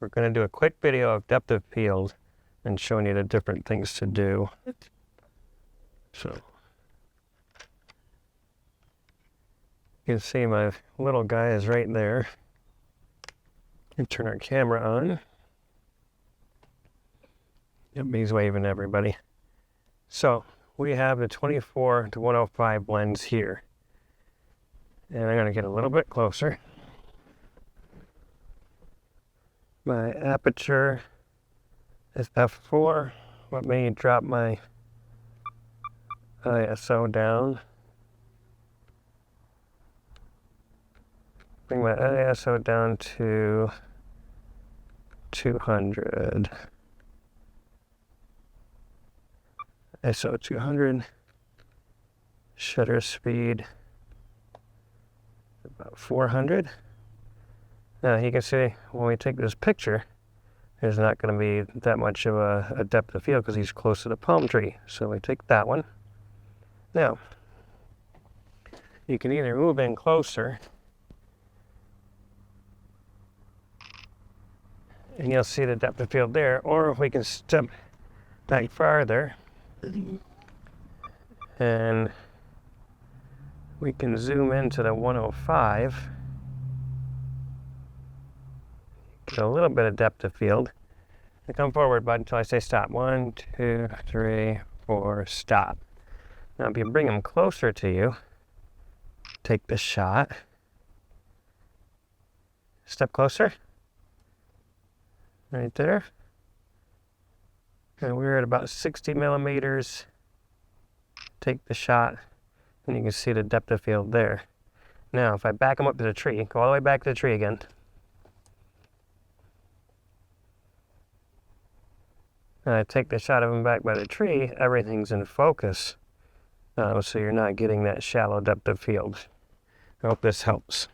we're going to do a quick video of depth of field and showing you the different things to do. So you can see my little guy is right there. And turn our camera on. Yep, he's waving at everybody. So we have the 24 to 105 lens here. And I'm going to get a little bit closer. My aperture is f4. Let me drop my ISO down. Bring my ISO down to 200. ISO 200. Shutter speed about 400. Now you can see when we take this picture, there's not going to be that much of a depth of field because he's close to the palm tree. So we take that one. Now, you can either move in closer, and you'll see the depth of field there, or we can step back farther, and we can zoom into the 105. Get a little bit of depth of field. And come forward, bud, until I say stop. 1, 2, 3, 4, stop. Now, if you bring them closer to you, take the shot. Step closer. Right there. And we're at about 60 millimeters. Take the shot, and you can see the depth of field there. Now, if I back them up to the tree, go all the way back to the tree again. And I take the shot of him back by the tree, everything's in focus. So you're not getting that shallow depth of field. I hope this helps.